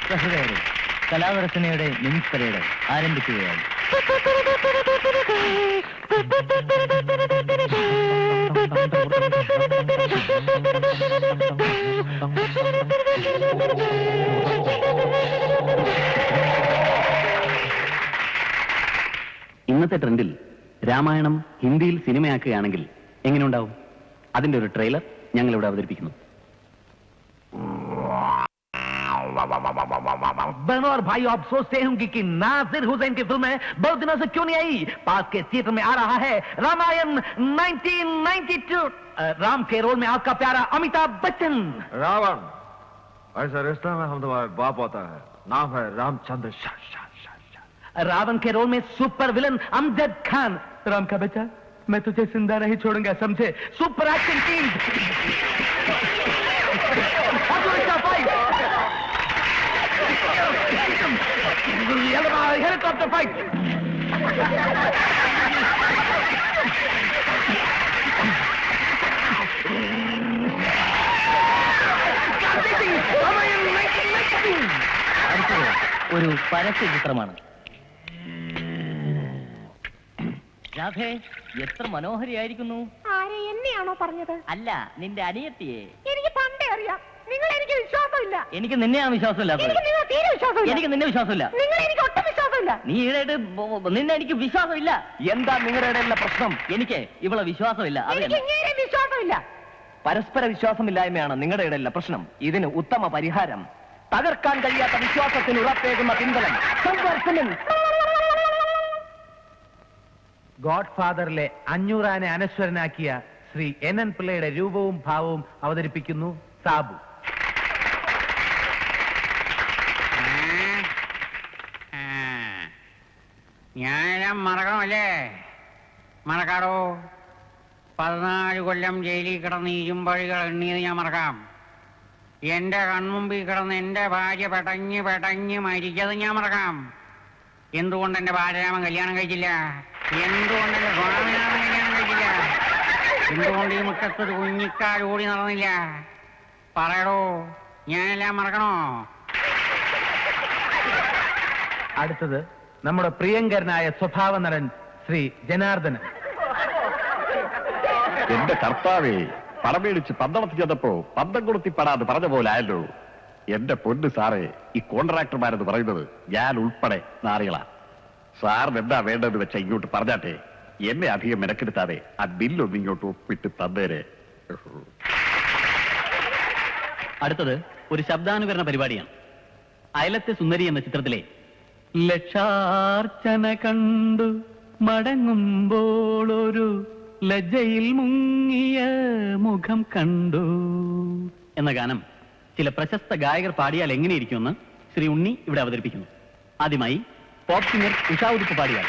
സഹൃദയരെ, കലാപ്രദർശനയുടെ മിനിസ് parade ആരംഭിക്കുകയാണ്. ഇന്നത്തെ ട്രെൻഡിൽ രാമായണം ഹിന്ദിയിൽ സിനിമയാക്കുകയാണെങ്കിൽ എങ്ങനെയുണ്ടാവും? അതിന്റെ ഒരു ട്രെയിലർ ഞങ്ങൾ ഇവിടെ അവതരിപ്പിക്കുന്നു. बहनों और भाई, आप सोचते होंगे कि नासिर हुसैन की फिल्म बहुत दिनों से क्यों नहीं आई? पास के थिएटर में आ रहा है रामायण 1992। राम के रोल में आपका प्यारा अमिताभ बच्चन। रावण, ऐसा रिश्ता में हम तुम्हारे बाप होता है, नाम है रामचंद्र शाह। रावण के रोल में सुपर विलन अमजद खान। राम का बच्चा, मैं तुझे जिंदा नहीं छोड़ूंगा, समझे? Super action team. Helicopter fight. ഒരു പരസ്യ ചിത്രമാണ്. രാധേ, എത്ര മനോഹരിയായിരിക്കുന്നു. ആരെ, എന്നെയാണോ പറഞ്ഞത്? അല്ല, നിന്റെ അനിയത്തിയെ. എനിക്ക് പണ്ടേ അറിയാം, നിങ്ങൾ എനിക്ക് വിശ്വാസമില്ല. എനിക്ക് നിന്നെയാണ് വിശ്വാസമില്ല. എനിക്ക് നിങ്ങളെ തീരെ വിശ്വാസമില്ല. എനിക്ക് നിന്നെ വിശ്വാസമില്ല. നിങ്ങൾ എനിക്ക് ഒട്ടും വിശ്വാസമില്ല. നീ ഈടായിട്ട് നിന്നെ എനിക്ക് വിശ്വാസമില്ല. എന്താ നിങ്ങളുടെ ഇടയിലുള്ള പ്രശ്നം? എനിക്ക് ഇവളെ വിശ്വാസമില്ല. എനിക്ക് ഇങ്ങനെ വിശ്വാസമില്ല. പരസ്പര വിശ്വാസമില്ലായ്മയാണ് നിങ്ങളുടെ ഇടയിലുള്ള പ്രശ്നം. ഇതിന് ഉത്തമ പരിഹാരം തകർക്കാൻ കഴിയാത്ത വിശ്വാസത്തിന് ഉറപ്പേകുന്ന പിൻബലം. ഗോഡ് ഫാദറിലെ അഞ്ഞൂറാനെ അനശ്വരനാക്കിയ ശ്രീ NN പിള്ളയുടെ രൂപവും ഭാവവും അവതരിപ്പിക്കുന്നു സാബു. ഞാനെല്ലാം മറക്കണമല്ലേ? മറക്കാടോ. 14 കൊല്ലം ജയിലിൽ കിടന്ന് ഇരുമ്പഴികൾ എണ്ണിയത് ഞാൻ മറക്കാം. എന്റെ കൺമുമ്പിൽ കിടന്ന് എന്റെ ഭാര്യ പെടഞ്ഞ് മരിച്ചത് ഞാൻ മറക്കാം. എന്തുകൊണ്ട് എന്റെ ബാലരാമൻ കല്യാണം കഴിച്ചില്ല? എന്തുകൊണ്ട് എന്റെ സ്വാമിനാഥൻ കല്യാണം കഴിച്ചില്ല? എന്തുകൊണ്ട് ഈ മുറ്റത്തൊരു കുഞ്ഞിക്കാൽ ഓടി നടന്നില്ല? പറയടോ, ഞാനെല്ലാം മറക്കണോ? അടുത്തത് നമ്മുടെ പ്രിയങ്കരനായ സ്വഭാവ നടൻ ശ്രീ ജനാർദ്ദനൻ. എന്റെ കർത്താവേ, പടമേടിച്ച് പന്തളത്ത് ചെന്നപ്പോ പന്തം കൊടുത്തിപ്പെടാതെ പറഞ്ഞ പോലെ ആയല്ലോ. എന്റെ പൊന്ന് സാറേ, ഈ കോൺട്രാക്ടർമാരെന്ന് പറയുന്നത് ഞാൻ ഉൾപ്പെടെ നാറികളാ. സാറിന് എന്താ വേണ്ടതെന്ന് വെച്ചാൽ ഇങ്ങോട്ട് പറഞ്ഞാട്ടെ. എന്നെ അധികം മെനക്കെടുത്താതെ ആ ബില്ലൊന്ന് ഇങ്ങോട്ട് ഒപ്പിട്ട് തന്നേരെ. അടുത്തത് ഒരു ശബ്ദാനുകരണ പരിപാടിയാണ്. അയലത്തെ സുന്ദരി എന്ന ചിത്രത്തിലെ ലക്ഷാർച്ചന കണ്ടു മടങ്ങുമ്പോൾ ഒരു ലജ്ജയിൽ മുങ്ങിയ മുഖം കണ്ടു എന്ന ഗാനം ചില പ്രശസ്ത ഗായകർ പാടിയാൽ എങ്ങനെയിരിക്കുമെന്ന് ശ്രീ ഉണ്ണി ഇവിടെ അവതരിപ്പിക്കുന്നു. ആദ്യമായി പോപ്പ് സിംഗർ ഉഷാ ഉദിപ്പ് പാടിയാൽ.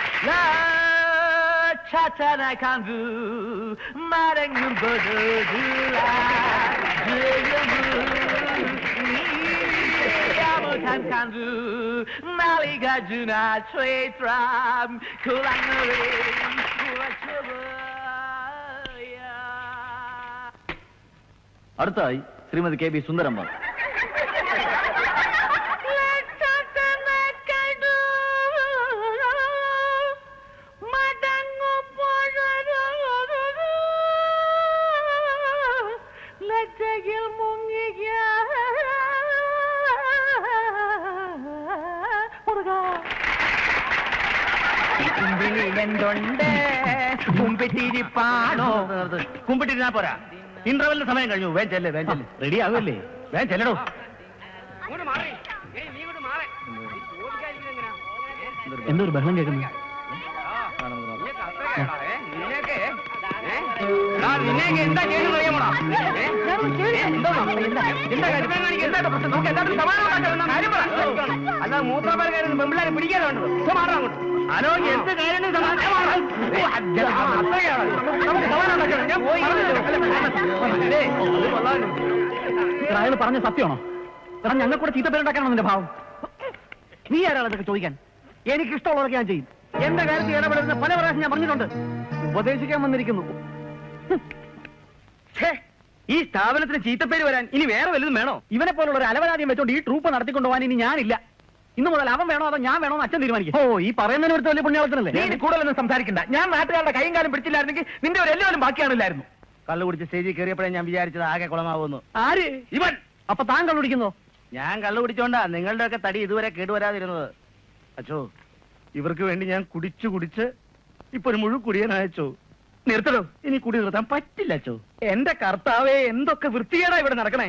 അടുത്തായി ശ്രീമതി KB സുന്ദരമ്മ. എന്തുണ്ട് കുമ്പിട്ടിരിപ്പാണോ? കുമ്പിട്ടിരുന്നാ പോരാ, ഇന്റർവെല്ലിന് സമയം കഴിഞ്ഞു. വേഗം ചെല്ലേ, വേഗം ചെല്ലേ. റെഡി ആവുമല്ലേ? വേഗം ചെല്ലടോ. എന്തൊരു ബഹളം കേൾക്കുന്നു? എന്താ ചെയ്യുന്നറിയാമോടാ? അല്ല, മൂത്രപ്പാലക്കാരും പെമ്പിള്ളാരെ പിടിക്കാനുണ്ട്. ഹലോ, എന്ത് കാര്യം? അയാൾ പറഞ്ഞ സത്യമാണോ? കാരണം ഞങ്ങൾ കൂടെ ചീത്ത പേരുണ്ടാക്കാനാണോ നിന്റെ ഭാവം? നീ ആരാണ് ഇതൊക്കെ ചോദിക്കാൻ? എനിക്കിഷ്ടമുള്ളതൊക്കെ ഞാൻ ചെയ്യും. എന്റെ കാര്യത്തിൽ ഇടപെടുന്ന പല പ്രാവശ്യം ഞാൻ പറഞ്ഞിട്ടുണ്ട്. ഉപദേശിക്കാൻ വന്നിരിക്കുന്നു. ഈ സ്ഥാപനത്തിന് ചീത്തപ്പേര് വരാൻ ഇനി വേറെ വല്ലതും വേണോ? ഇവനെ പോലുള്ള ഒരു അലവരാദ്യം വെച്ചോണ്ട് ഈ ട്രൂപ്പ് നടത്തിക്കൊണ്ടുപോകാൻ ഇനി ഞാനില്ല. ഇന്നു മുതൽ അവൻ വേണോ അതോ ഞാൻ വേണോ എന്ന് അച്ഛൻ തീരുമാനിക്കും. ഓ, ഈ പറയുന്നതിന് ഒരു വലിയ പുണ്യാളത്തിനല്ലേ? നീ കൂടുതലൊന്നും സംസാരിക്കണ്ട. ഞാൻ നാട്ടുകാരുടെ കൈയും കാലം പിടിച്ചില്ലായിരുന്നെങ്കിൽ നിന്റെ ഒരു എല്ലാവരും ബാക്കിയാണില്ലായിരുന്നു. കള്ളു കുടിച്ച് സ്റ്റേജിൽ കയറിയപ്പോഴേ ഞാൻ വിചാരിച്ചത് ആകെ കുളമാവുന്നു. ആര്? ഇവൻ. അപ്പൊ താൻ കള്ളു കുടിക്കുന്നോ? ഞാൻ കള്ളു കുടിച്ചോണ്ടാ നിങ്ങളുടെ ഒക്കെ തടി ഇതുവരെ കേടുവരാതിരുന്നത്. അച്ചോ, ഇവർക്ക് വേണ്ടി ഞാൻ കുടിച്ച് ഇപ്പൊ ഒരു മുഴു കുടിയനയച്ചോ. നിർത്തടോ, ഇനി കുടി നിർത്താൻ പറ്റില്ല അച്ചോ. എന്റെ കർത്താവേ, എന്തൊക്കെ വൃത്തികേടാ ഇവിടെ നടക്കണേ.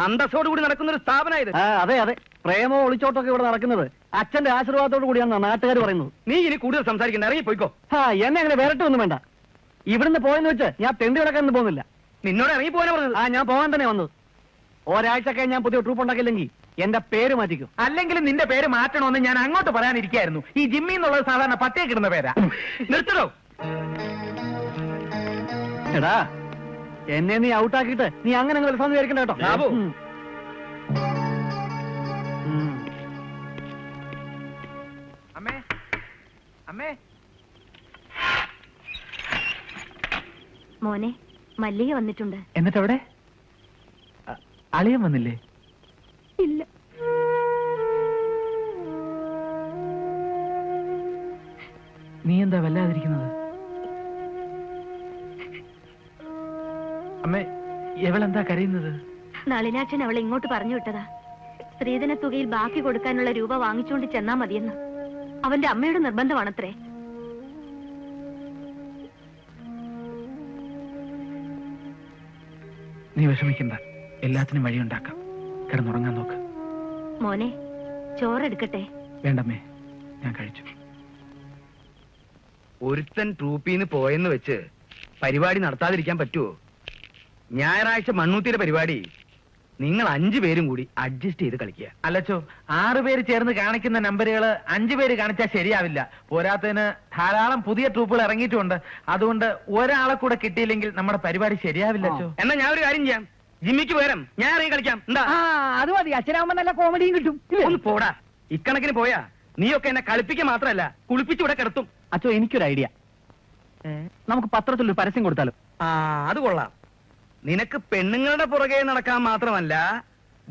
അന്തസ്സോടുകൂടി നടക്കുന്ന ഒരു സ്ഥാപനം ഇത്. അതെ അതെ, പ്രേമോ ഒളിച്ചോട്ടൊക്കെ ഇവിടെ നടക്കുന്നത് അച്ഛന്റെ ആശീർവാദത്തോടു കൂടിയാണെന്നാണ് നാട്ടുകാർ പറയുന്നത്. നീ ഇനി കൂടുതൽ സംസാരിക്കണ്ട, ഇറങ്ങി പോയിക്കോ. എന്നെ അങ്ങനെ വരട്ടൊന്നും വേണ്ട. ഇവിടുന്ന് പോയെന്ന് വെച്ച് ഞാൻ തെണ്ടി കിടക്കാനൊന്നും പോകുന്നില്ല. നിന്നോട് ഇറങ്ങി പോകാനാ പറഞ്ഞത്. ഞാൻ പോകാൻ തന്നെ വന്നത്. ഒരാഴ്ചക്കെ ഞാൻ പുതിയ ട്രൂപ്പ് ഉണ്ടാക്കില്ലെങ്കിൽ എന്റെ പേര് മാറ്റിക്കും. അല്ലെങ്കിൽ നിന്റെ പേര് മാറ്റണമെന്ന് ഞാൻ അങ്ങോട്ട് പറയാനിരിക്കായിരുന്നു. ഈ ജിമ്മി എന്നുള്ളത് സാധാരണ പട്ടേ കിടുന്ന പേരാ. നിർത്തണോ? എടാ, എന്നെ നീ ഔട്ടാക്കിയിട്ട് നീ അങ്ങനെ വിളിച്ചാന്ന് വിചാരിക്കണ്ട കേട്ടോ. ബാബു. അമ്മേ, അമ്മേ. മോനെ, മല്ലിക വന്നിട്ടുണ്ട്. എന്നിട്ട് എവിടെ? അളിയൻ വന്നില്ലേ? ഇല്ല. നീ എന്താ വല്ലാതിരിക്കുന്നത്? അമ്മേ, എവളെന്താ കരയുന്നത്? നളിനാച്ചൻ അവളെ ഇങ്ങോട്ട് പറഞ്ഞു വിട്ടതാ. സ്ത്രീധന തുകയിൽ ബാക്കി കൊടുക്കാനുള്ള രൂപ വാങ്ങിച്ചുകൊണ്ട് ചെന്നാ മതിയെന്ന്. അവന്റെ അമ്മയുടെ നിർബന്ധമാണത്രേ. നീ വിഷമിക്കണ്ട, എല്ലാത്തിനും വഴിയുണ്ടാക്കാം. കിടന്നുറങ്ങാൻ നോക്ക്. മോനെ, ചോറെടുക്കട്ടെ? വേണ്ടമ്മേ, ഞാൻ കഴിച്ചു. ഒരുത്തൻ ട്രൂപ്പിന്ന് പോയെന്ന് വെച്ച് പരിപാടി നടത്താതിരിക്കാൻ പറ്റുമോ? ഞായറാഴ്ച മണ്ണൂത്തിയുടെ പരിപാടി നിങ്ങൾ 5 പേരും കൂടി അഡ്ജസ്റ്റ് ചെയ്ത് കളിക്കുക. അല്ലച്ചോ, 6 പേര് ചേർന്ന് കാണിക്കുന്ന നമ്പറുകൾ 5 പേര് കാണിച്ചാൽ ശരിയാവില്ല. പോരാത്തതിന് ധാരാളം പുതിയ ട്രൂപ്പുകൾ ഇറങ്ങിയിട്ടുണ്ട്. അതുകൊണ്ട് ഒരാളെ കൂടെ കിട്ടിയില്ലെങ്കിൽ നമ്മുടെ പരിപാടി ശരിയാവില്ല. എന്നാ ഞാൻ ഒരു കാര്യം ചെയ്യാം, ജിമ്മിക്ക് പകരം ഞാൻ ഇറങ്ങി കളിക്കാം. എന്താ? അത് മതി. അച്ഛനാവുമ്പോ നല്ല കോമഡിയും കിട്ടും. ഒന്ന് പോടാ. ഇക്കണക്കിന് പോയാ നീയൊക്കെ എന്നെ കളിപ്പിക്കുക മാത്രമല്ല കുളിപ്പിച്ച് ഇവിടെ കിടത്തും. അച്ഛോ, എനിക്കൊരു ഐഡിയ. നമുക്ക് പത്രത്തിലൊരു പരസ്യം കൊടുത്താലോ? അത് കൊള്ളാം. നിനക്ക് പെണ്ണുങ്ങളുടെ പുറകെ നടക്കാൻ മാത്രമല്ല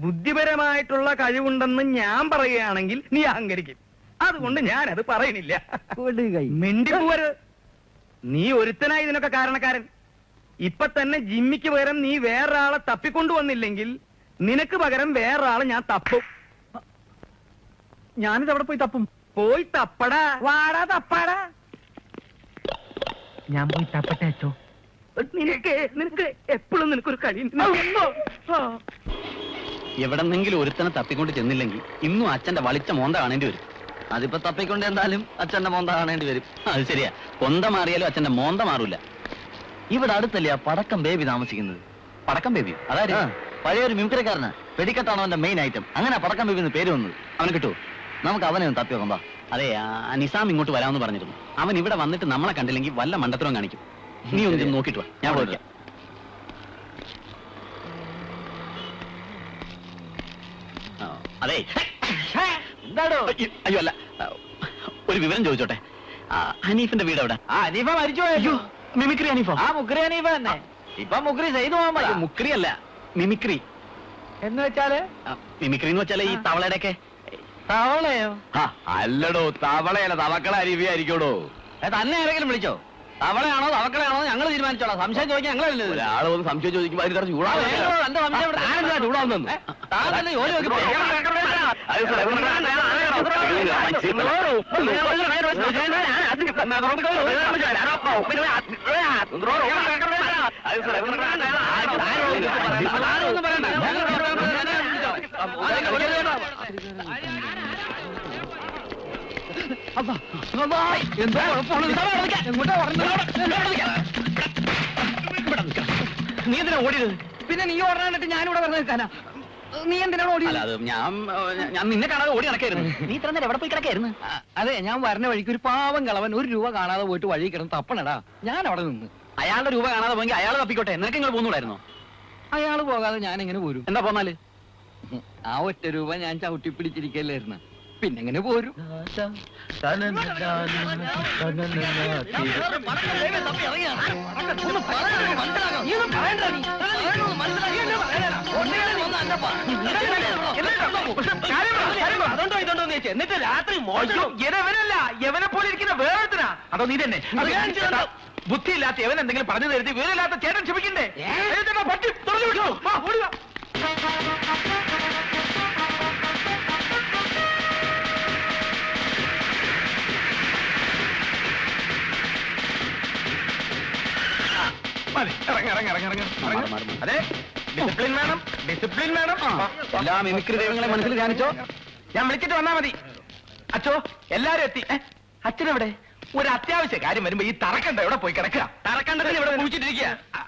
ബുദ്ധിപരമായിട്ടുള്ള കഴിവുണ്ടെന്ന് ഞാൻ പറയുകയാണെങ്കിൽ നീ അഹങ്കരിക്കും. അതുകൊണ്ട് ഞാനത് പറയണില്ല. മിണ്ടിപ്പോവരുത്. നീ ഒരുത്തനായി ഇതിനൊക്കെ കാരണക്കാരൻ. ഇപ്പൊ തന്നെ ജിമ്മിക്ക് പകരം നീ വേറൊരാളെ തപ്പിക്കൊണ്ടുവന്നില്ലെങ്കിൽ നിനക്ക് പകരം വേറൊരാളെ ഞാൻ തപ്പും. ഞാനിത് അവിടെ പോയി തപ്പും. പോയി തപ്പടാ. വാടാ തപ്പാടാ. ഞാൻ പോയി തപ്പട്ടെ അച്ചോ. നിനക്ക് എപ്പോഴും നിനക്കൊരു കഴിയും. എവിടെന്നെങ്കിലും ഒരുത്തനെ തപ്പിക്കൊണ്ട് ചെന്നില്ലെങ്കിൽ ഇന്നും അച്ഛന്റെ വളിച്ച മോന്ത കാണേണ്ടി വരും. അതിപ്പോ തപ്പിക്കൊണ്ട് എന്തായാലും അച്ഛന്റെ മോന്ത കാണേണ്ടി വരും. അത് ശരിയാ, കൊന്ത മാറിയാലും അച്ഛന്റെ മോന്ത മാറൂല. ഇവിടെ അടുത്തല്ലേ ആ പടക്കം ബേബി താമസിക്കുന്നത്? പടക്കം ബേബി അതായത് പഴയൊരു മിമിക്രിക്കാരനാ. വെടിക്കെട്ടാണ് അവന്റെ മെയിൻ ഐറ്റം. അങ്ങനെ പടക്കം ബേബി എന്ന് പേര് വന്നത്. അവന് കിട്ടുമോ? നമുക്ക് അവനെ ഒന്ന് തപ്പി നോക്കാം. അതെ, നിസാം ഇങ്ങോട്ട് വരാമെന്ന് പറഞ്ഞിരുന്നു. അവൻ ഇവിടെ വന്നിട്ട് നമ്മളെ കണ്ടില്ലെങ്കിൽ വല്ല മണ്ടത്തരവും കാണിക്കും. നീ ഒന്ന് നോക്കിട്ട് വാ, ഞാൻ പോയിക്കാം. അതെ, എന്താടോ? അയ്യോ അല്ല, ഒരു വിവരം ചോദിച്ചോട്ടെ. ഹനീഫിന്റെ വീട് എവിടെ? ഹനീഫ മരിച്ചു. അയ്യോ, മിമിക്രി ഹനീഫ. മുക്രി ഹനീഫ തന്നെ. ഇപ്പൊ മുക്രി ചെയ്തു പോകാൻ. മുക്രി അല്ല, മിമിക്രി എന്ന് വെച്ചാല്? മിമിക്രി എന്ന് വെച്ചാല് ഈ തവളയുടെ ഒക്കെ. തവളയോ? അല്ലടോ, തവളയല്ല, തവക്കള അരുവിയായിരിക്കോടോ. തന്നെ ആരെങ്കിലും വിളിച്ചോ? തവളയാണോ തവക്കളയാണോ ഞങ്ങൾ തീരുമാനിച്ചോളാം. സംശയം ചോദിക്കാൻ ഞങ്ങളല്ലേ. ഒരാള് വന്ന് സംശയം ചോദിക്കുമ്പോ അതിന് ചൂടാവുന്നു. എന്താ നീ എന്തിനാ ഓടിയത്? പിന്നെ നീ ഓടാനിട്ട് ഞാനിവിടെ വെറുതെ നിൽക്കാനാ? നീ എന്തിനാണ് ഓടിയത്? അത് ഞാൻ നിന്നെ കാണാതെ ഓടി നടക്കായിരുന്നു. നീ ഇത്ര നേരം എവിടെ പോയി കിടക്കായിരുന്നു? അതെ, ഞാൻ വരുന്ന വഴിക്ക് ഒരു പാവം കളവൻ 1 രൂപ കാണാതെ പോയിട്ട് വഴി കിടന്ന് തപ്പണടാ. ഞാൻ അവിടെ നിന്ന്. അയാളുടെ രൂപ കാണാതെ പോയെങ്കിൽ അയാൾ തപ്പിക്കോട്ടെ. നിനക്ക് നിങ്ങൾ പോന്നൂടായിരുന്നോ? അയാള് പോകാതെ ഞാൻ എങ്ങനെ പോരും? എന്താ പോന്നാല്? ആ 1 രൂപ ഞാൻ ചവിട്ടി പിടിച്ചിരിക്കല്ലായിരുന്നു. പിന്നെങ്ങനെ പോരും? നീ അതുകൊണ്ടോ ഇതുണ്ടോ ചോദിച്ചു. എന്നിട്ട് രാത്രി മോശം യവനല്ല, യവനെ പോലെ ഇരിക്കുന്ന വേറെത്തിനാ. അതോ നീ തന്നെ ബുദ്ധിയില്ലാത്ത യവൻ എന്തെങ്കിലും പറഞ്ഞു തരുത്തി വീരമില്ലാത്ത ചേട്ടൻ ക്ഷമിക്കണ്ടേ? പറ്റി തുറന്നു വിട്ടു. ഓടുക. അതെ, ഡിസിപ്ലിൻ വേണം, ഡിസിപ്ലിൻ വേണം. എല്ലാ മിമിക്രി ദൈവങ്ങളെ മനസ്സിൽ ധ്യാനിച്ചോ. ഞാൻ വിളിച്ചിട്ട് വന്നാ മതി. അച്ചോ, എല്ലാരും എത്തി. അച്ഛനെവിടെ? ഒരു അത്യാവശ്യ കാര്യം വരുമ്പോ ഈ തറക്കണ്ട എവിടെ പോയി കിടക്കുക? തറക്കണ്ടത്തിൽ ഇവിടെ കുഴിച്ചിട്ടിരിക്കുക.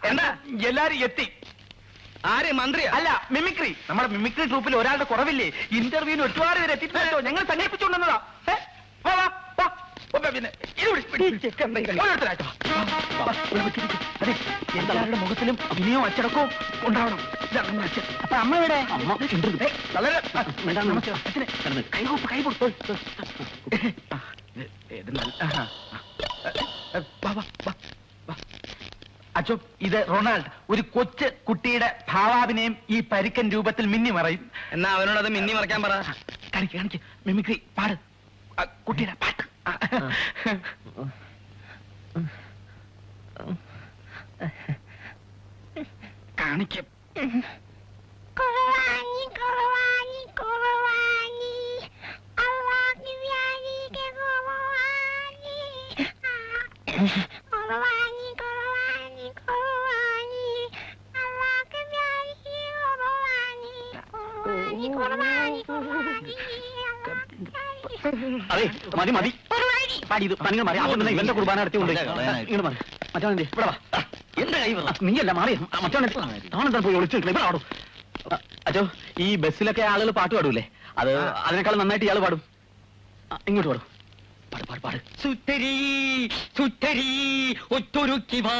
എന്താ എല്ലാരും എത്തി? ആര്? മന്ത്രി? അല്ല, മിമിക്രി. നമ്മുടെ മിമിക്രി ട്രൂപ്പിൽ ഒരാളുടെ കുറവില്ലേ? ഇന്റർവ്യൂവിന് ഒരുപാട് പേര് എത്തിയിട്ടുണ്ടോ? ഞങ്ങൾ സംഘടിപ്പിച്ചുകൊണ്ടുവന്നതാ. പിന്നെ എല്ലാവരുടെ മുഖത്തിലും ഇനിയോ അച്ചടക്കവും ഉണ്ടാവണം. അപ്പൊ അമ്മ എവിടെ? കൈകൊടുത്തു. അച്ചോ, ഇത് റൊണാൾഡ്. ഒരു കൊച്ചു കുട്ടിയുടെ ഭാവാഭിനയം ഈ പരുക്കൻ രൂപത്തിൽ മിന്നി മറയും. എന്നാ അവനോടത് മിന്നി മറക്കാൻ പറ. കാണിക്ക് മിമിക്രി പാട്. കുട്ടിയുടെ പാട്ട് കാണിക്കും. അതെ, മതി മതി പാടി. ഇത് നിങ്ങൾ മാറി. അതുകൊണ്ട് ഇവന്റെ കുർബാന നടത്തി കൊണ്ട് ഇങ്ങനെ മാറി. മറ്റവനെ ഇവിടെ വാ. എന്റെ കൈ നീയല്ല മാറി. മറ്റവനെ താനെന്താ പോയി ഒളിച്ചു നിൽക്കണം. ഇവിടെ പാടും. അച്ചോ, ഈ ബസ്സിലൊക്കെ ആളുകൾ പാട്ട് പാടൂലേ? അത് അതിനേക്കാൾ നന്നായിട്ട് ഇയാൾ പാടും. ഇങ്ങോട്ട് പാടും. പാട് പാട് പാട്. സുത്തരി സുത്തരി ഒത്തൊരുക്കി വാ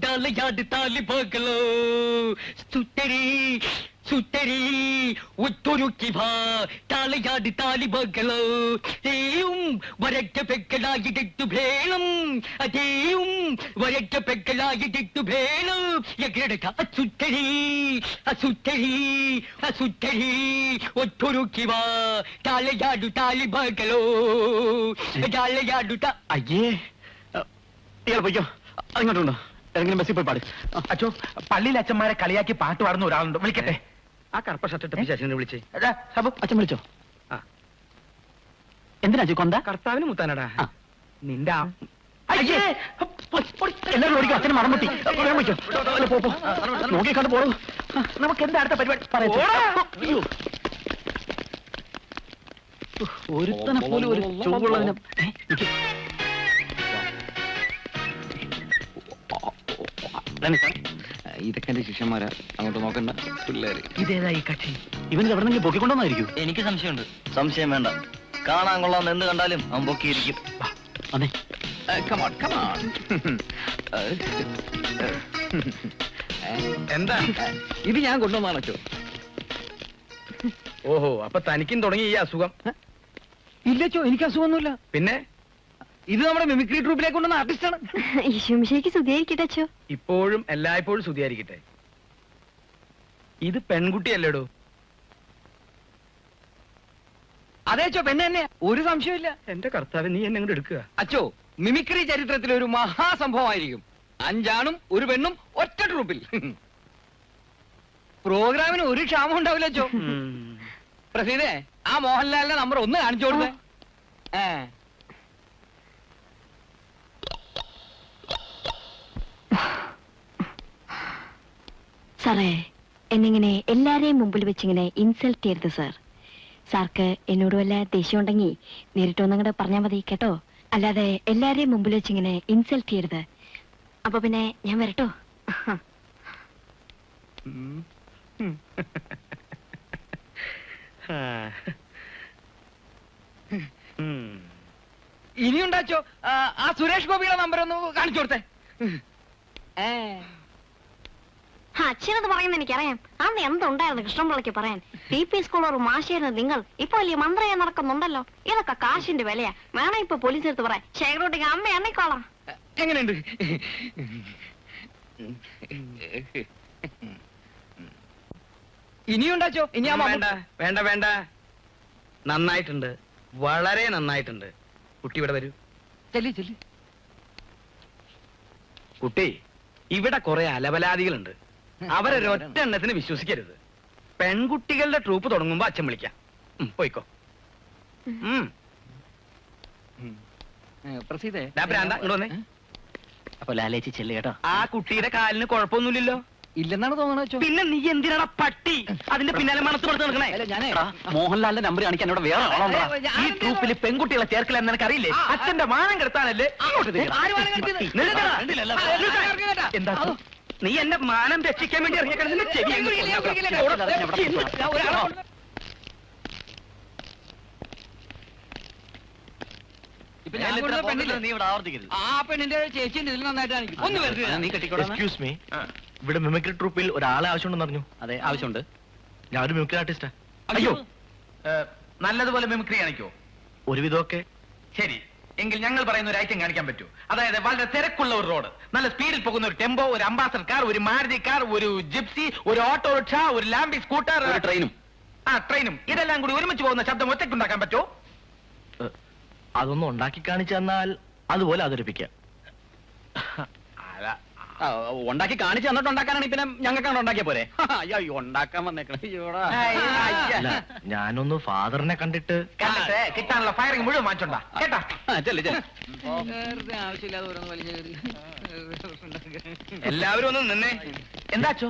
ഡാലയാട് താലിബാഗലോ. സുത്തരി സുത്തരി ഒത്തൊരുക്കി വാ ഡാലയാട് താലിബാഗലോ. അതേയും വരറ്റ പെക്കളായിട്ടു വേണം, അതേയും വരറ്റ പെക്കളായിട്ടു വേണം. എങ്ങനെടുക്ക സുത്തരി സുത്തരി സുത്തരി ഒത്തൊരുക്കി വാ ഡാലയാട് താലിബാഗലോ. അയ്യേ, ഇയാൾ പോയിക്കോ. അങ്ങോട്ടുണ്ടോ? ഏതെങ്കിലും ബസ്സിൽ പോയി പാട്. അച്ചോ, പള്ളിയിലെ അച്ഛന്മാരെ കളിയാക്കി പാട്ട് പാടുന്ന ഒരാളുണ്ട്. വിളിക്കട്ടെ. ആ കറുപ്പ ഷർട്ടിട്ട പിശാചിനെ വിളിച്ചേ. സബു, അച്ഛൻ വിളിച്ചോ? എന്തിനാ കൊന്ത? കർത്താവിന് മുത്താനടാ. നിന്റെ അയ്യേ, എല്ലാവരും ഓടിക്കും. അച്ഛന് മറമുട്ടി. നോക്കി കണ്ടു പോളൂ. നമുക്ക് എന്താ അടുത്ത പരിപാടി? ഒരുത്തനെ പോലും ഒരു ചുവടുള്ളതിനെ. ഇതൊക്കെ എന്റെ ശിഷ്യന്മാരാ, അങ്ങോട്ട് നോക്കണ്ട പിള്ളേര്. ഇതേതാ ഈ കക്ഷി? ഇവന് എവിടെന്നെങ്കിലും പൊക്കിക്കൊണ്ടോന്നായിരിക്കും. എനിക്ക് സംശയമുണ്ട്. സംശയം വേണ്ട, കാണാൻ കൊള്ളാന്ന് എന്ത് കണ്ടാലും അവൻ പൊക്കിയിരിക്കും. അതെ, എന്താ ഇത് ഞാൻ കൊണ്ടുവന്നാണോ? ഓഹോ, അപ്പൊ തനിക്കും തുടങ്ങി ഈ അസുഖം? ഇല്ലച്ചോ, എനിക്ക് അസുഖമൊന്നുമില്ല. പിന്നെ ഇത് നമ്മുടെ മിമിക്രി ട്രൂപ്പിലേക്ക് കൊണ്ടുവന്ന ആർട്ടിസ്റ്റാണ്. ഈശോമിശിഹായ്ക്ക് സ്തുതിയായിരിക്കട്ടെ അച്ചോ. ഇപ്പോഴും എല്ലായ്പ്പോഴും സ്തുതിയായിരിക്കട്ടെ. ഇത് പെൺകുട്ടിയല്ലേടോ? അതേച്ചോ, പെണ്ണ് തന്നെ, ഒരു സംശയമില്ല. എന്റെ കർത്താവ്, നീ എന്നെ അങ്ങോട്ട് എടുക്കുക. അച്ചോ, മിമിക്രി ചരിത്രത്തിലെ ഒരു മഹാസംഭവമായിരിക്കും. 5 ആണും 1 പെണ്ണും ഒറ്റ ട്രൂപ്പിൽ. പ്രോഗ്രാമിന് ഒരു ക്ഷാമം ഉണ്ടാവില്ല അച്ചോ. പ്രസീദേ, ആ മോഹൻലാലിന്റെ നമ്പർ 1 കാണിച്ചു കൊടുത്തേ. സാറേ, എന്നിങ്ങനെ എല്ലാരെയും മുമ്പിൽ വെച്ചിങ്ങനെ ഇൻസൾട്ട് ചെയ്യരുത് സാർ. സാർക്ക് എന്നോട് വല്ല ദേഷ്യം ഉണ്ടെങ്കിൽ നേരിട്ട് ഒന്നങ്ങോട്ട് പറഞ്ഞാൽ മതി കേട്ടോ. അല്ലാതെ എല്ലാരെയും മുമ്പിൽ വെച്ചിങ്ങനെ ഇൻസൾട്ട് ചെയ്യരുത്. അപ്പൊ പിന്നെ ഞാൻ വരട്ടോ. ഇനിയുണ്ടാച്ചോ, ആ സുരേഷ് ഗോപിയുടെ നമ്പർ ഒന്ന് കാണിച്ചു കൊടുത്തേ. അച്ഛനത് പറയുന്നത് എനിക്കറിയാം. അന്ന് എന്തുണ്ടായിരുന്നു കൃഷ്ണപിള്ളയ്ക്ക് പറയാൻ? PP സ്കൂൾ ഒരു മാഷായിരുന്നു നിങ്ങൾ. ഇപ്പൊ വലിയ മന്ത്രിയെ നടക്കുന്നുണ്ടല്ലോ. ഇതൊക്കെ കാശിന്റെ വിലയാ. വേണം ഇപ്പൊ പോലീസ് എടുത്ത് പറയാം. ശേഖരോട്ടിക്ക് അമ്മ എണ്ണിക്കോളാം. എങ്ങനെയുണ്ട്? ഇനിയുണ്ടാച്ചോ? ഇനി ആ വേണ്ട വേണ്ട വേണ്ട, നന്നായിട്ടുണ്ട്, വളരെ നന്നായിട്ടുണ്ട്. കുട്ടി ഇവിടെ വരൂ. ചെല്ലി ചെല്ലി. കുട്ടി, ഇവിടെ കുറെ അലബലാദികളുണ്ട്. അവരൊരൊറ്റ എണ്ണത്തിന് വിശ്വസിക്കരുത്. പെൺകുട്ടികളുടെ ട്രൂപ്പ് തുടങ്ങുമ്പോ അച്ഛൻ വിളിക്കാം. പോയിക്കോ. പ്രസീതേ, ഇങ്ങോട്ട് വന്നേ. അപ്പൊ ലാലേച്ചി ചെല്ലു കേട്ടോ. ആ കുട്ടിയുടെ കാലിന് കുഴപ്പമൊന്നുമില്ലല്ലോ. ഇല്ലെന്നാണ് തോന്നണോ? പിന്നെ നീ എന്തിനാണ് പട്ടി അതിന്റെ പിന്നാലെ മനസ്സ് കൊടുത്ത് നടക്കണേ? മോഹൻലാലിന്റെ നമ്പർ കാണിക്കാൻ ഇവിടെ വേറെ ആളാ. ഈ ട്രൂപ്പിൽ പെൺകുട്ടികളെ ചേർക്കില്ല എന്ന് നിനക്കറിയില്ലേ? അച്ഛന്റെ മാനം കെടുത്താനല്ലേ ഇങ്ങോട്ട് തിരിയണം. എന്താ നീ എന്റെ മാനം രക്ഷിക്കാൻ വേണ്ടി ഇറങ്ങിയ ചെവി നീ ഇവിടെ ആവർത്തിക്കരുത്. ആ പെണ്ണിന്റെ ചേച്ചി ഇതിൽ നന്നായിട്ട് ഒന്ന് വരുന്നത്. നീ കെട്ടിക്കോളാം. എക്സ്ക്യൂസ് മീ, ഇവിടെ മിമിക്രി ട്രൂപ്പിൽ ഒരാളെ ആവശ്യമുണ്ടെന്ന് പറഞ്ഞു. അതെ, ആവശ്യമുണ്ട്. ഞാനൊരു മിമിക്രി ആർട്ടിസ്റ്റാ. അയ്യോ, നല്ലതുപോലെ മിമിക്രി കാണിക്കോ? ഒരുവിധമൊക്കെ. ശരി, എങ്കിൽ ഞങ്ങൾ പറയുന്ന ഒരു ഐറ്റം കാണിക്കാൻ പറ്റൂ. അതായത് വളരെ തിരക്കുള്ള ഒരു റോഡ്, നല്ല സ്പീഡിൽ പോകുന്ന ഒരു ടെമ്പോ, ഒരു അംബാസഡർ കാർ, ഒരു മാരുതി കാർ, ഒരു ജിപ്സി, ഒരു ഓട്ടോറിക്ഷ, ഒരു ലാംബി സ്കൂട്ടർ, ഒരു ട്രെയിനും. ട്രെയിനും ഇതെല്ലാം കൂടി ഒരുമിച്ച് പോകുന്ന ശബ്ദം ഒറ്റയ്ക്കുണ്ടാക്കാൻ പറ്റുമോ? അതൊന്നും ഉണ്ടാക്കി കാണിച്ചു തന്നാൽ അതുപോലെ അവതരിപ്പിക്കാം. ഉണ്ടാക്കി കാണിച്ചു തന്നിട്ട് ഉണ്ടാക്കാനാണ് പിന്നെ ഞങ്ങൾക്കാണ് ഉണ്ടാക്കിയ പോരെ. അയ്യോ, ഉണ്ടാക്കാൻ വന്നേക്കണ. അല്ല, ഞാനൊന്ന് ഫാദറിനെ കണ്ടിട്ട് കണ്ടിട്ട് കിട്ടാനുള്ള ഫയറിംഗ് മുഴുവൻ മാറ്റണ്ട കേട്ടാ. വെറുതെ ആവശ്യമില്ലാതെ ഓരോന്ന് വലിയ എല്ലാവരും ഒന്ന് നിന്നേ. എന്താച്ചോ?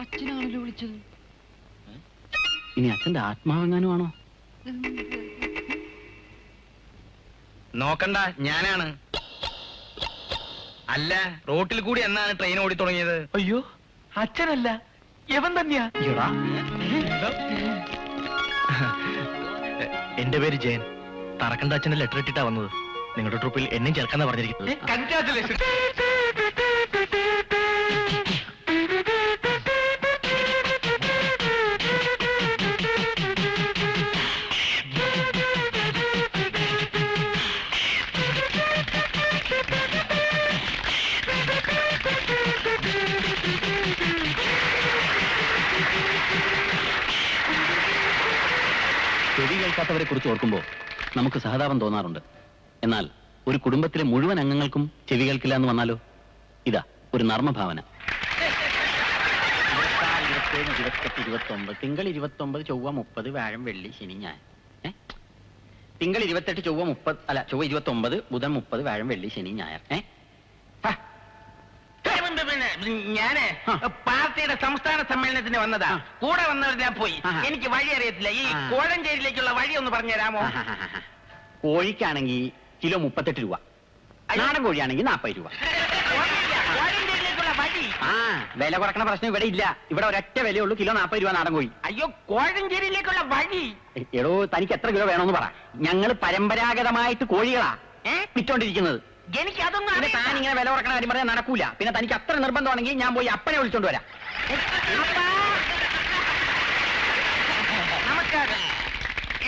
അച്ഛനാണല്ലോ വിളിച്ചത്. ഇനി അച്ഛന്റെ ആത്മാവെങ്ങാനും ആണോ? നോക്കണ്ട, ഞാനാണ്. അല്ല, റോട്ടിൽ കൂടി എന്നാണ് ട്രെയിൻ ഓടി തുടങ്ങിയത്? അയ്യോ, അച്ഛനല്ല, യവൻ തന്നെയാ. എന്റെ പേര് ജയൻ. തറക്കണ്ട അച്ഛന്റെ ലെറ്റർ ഇട്ടിട്ടാ വന്നത്. നിങ്ങളുടെ ട്രൂപ്പിൽ എന്നെയും ചേർക്കാന്നാ പറഞ്ഞിരിക്കുന്നത്. കൺഗ്രാറ്റുലേഷൻ. ചെവി കേൾക്കാത്തവരെ കുറിച്ച് ഓർക്കുമ്പോൾ നമുക്ക് സഹതാപം തോന്നാറുണ്ട്. എന്നാൽ ഒരു കുടുംബത്തിലെ മുഴുവൻ അംഗങ്ങൾക്കും ചെവി കേൾക്കില്ല എന്ന് വന്നാലോ? ഇതാ ഒരു നർമ്മഭാവന. 27, 28, 29, തിങ്കൾ 29, ചൊവ്വ 30, വ്യാഴം വെള്ളി ശനി ഞായർ. തിങ്കൾ 28, ചൊവ്വ 30, അല്ല ചൊവ്വ 29, ബുധൻ 30, വ്യാഴം വെള്ളി ശനി ഞായർ. ഞാന് പാർട്ടിയുടെ സംസ്ഥാന സമ്മേളനത്തിന് വന്നതാ. കൂടെ വന്നവരെല്ലാം പോയി. എനിക്ക് വഴി അറിയത്തില്ല. ഈ കോഴഞ്ചേരിയിലേക്കുള്ള വഴി ഒന്ന് പറഞ്ഞു തരാമോ? കോഴിക്കാണെങ്കിൽ കിലോ 38 രൂപ, നാടൻ കോഴിയാണെങ്കിൽ 40 രൂപ. കോഴഞ്ചേരിയിലേക്കുള്ള വഴി? വില കുറക്കണ പ്രശ്നം ഇവിടെ ഇല്ല. ഇവിടെ ഒരൊറ്റ വിലയുള്ളൂ, കിലോ 40 രൂപ നാടൻ കോഴി. അയ്യോ, കോഴഞ്ചേരിയിലേക്കുള്ള വഴി? എടോ, തനിക്ക് എത്ര കിലോ വേണമെന്ന് പറ. ഞങ്ങൾ പരമ്പരാഗതമായിട്ട് കോഴികളാ വിറ്റോണ്ടിരിക്കുന്നത്. എനിക്ക് അതൊന്നും പിന്നെ താൻ ഇങ്ങനെ വില കുറക്കണ കാര്യം പറഞ്ഞാൽ നടക്കൂല. പിന്നെ തനിക്ക് അത്ര നിർബന്ധമാണെങ്കിൽ ഞാൻ പോയി അപ്പനെ വിളിച്ചോണ്ട് വരാം. നമസ്കാരം,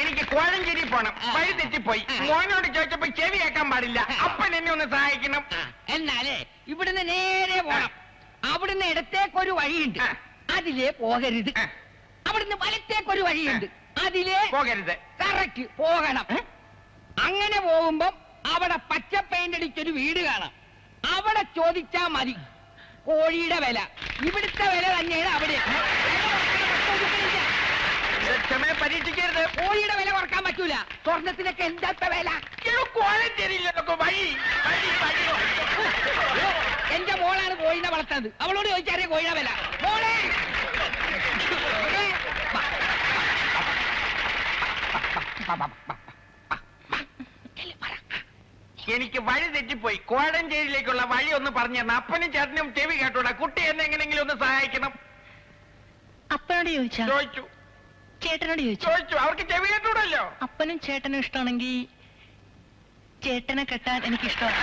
എനിക്ക് കോഴഞ്ചേരി പോണം. വഴി തെറ്റിപ്പോയി. മോനോട് ചോദിച്ചപ്പോ ചെവി കേൾക്കാൻ പാടില്ല. അപ്പൻ എന്നെ ഒന്ന് സഹായിക്കണം. എന്നാലേ ഇവിടുന്ന് നേരെ പോണം. അവിടുന്ന് ഇടത്തേക്കൊരു വഴിയുണ്ട്, അതിലേ പോകരുത്. അവിടുന്ന് വലത്തേക്കൊരു വഴിയുണ്ട്, അതിലേ പോകരുത്. കറക്റ്റ് പോകണം. അങ്ങനെ പോകുമ്പം അവിടെ പച്ച പെയിന്റ് അടിച്ചൊരു വീട് കാണാം. അവിടെ ചോദിച്ചാ മതി കോഴിയുടെ വില. ഇവിടുത്തെ വില തന്നെയാണ് അവിടെ. ക്ഷമയെ പരീക്ഷിക്കരുത്. കോഴിയുടെ വില കുറക്കാൻ പറ്റൂല. സ്വർണത്തിനൊക്കെ എന്താ വില? കോഴഞ്ചേരിയിലൊക്കെ വഴി വഴി വഴി. എന്റെ മോളാണ് കോഴിനെ വളർത്തുന്നത്. അവളോട് ചോദിച്ചറിയ കോഴിയുടെ വില. മോളെ, എനിക്ക് വഴി തെറ്റിപ്പോയി. കോഴഞ്ചേരിയിലേക്കുള്ള വഴി ഒന്ന് പറഞ്ഞു തരണം. അപ്പനും ചേട്ടനും ചെവി കേട്ടോടാ. കുട്ടി എന്നെ എങ്ങനെങ്കിലും ഒന്ന് സഹായിക്കണം. അപ്പനോട് ചോദിച്ചാ? ചോദിച്ചു. ചേട്ടനോട് ചോദിച്ചു. അവർക്ക് ചെവി കേട്ടൂടല്ലോ. അപ്പനും ചേട്ടനും ഇഷ്ടമാണെങ്കിൽ ചേട്ടനെ കെട്ടാൻ എനിക്കിഷ്ടമാണ്.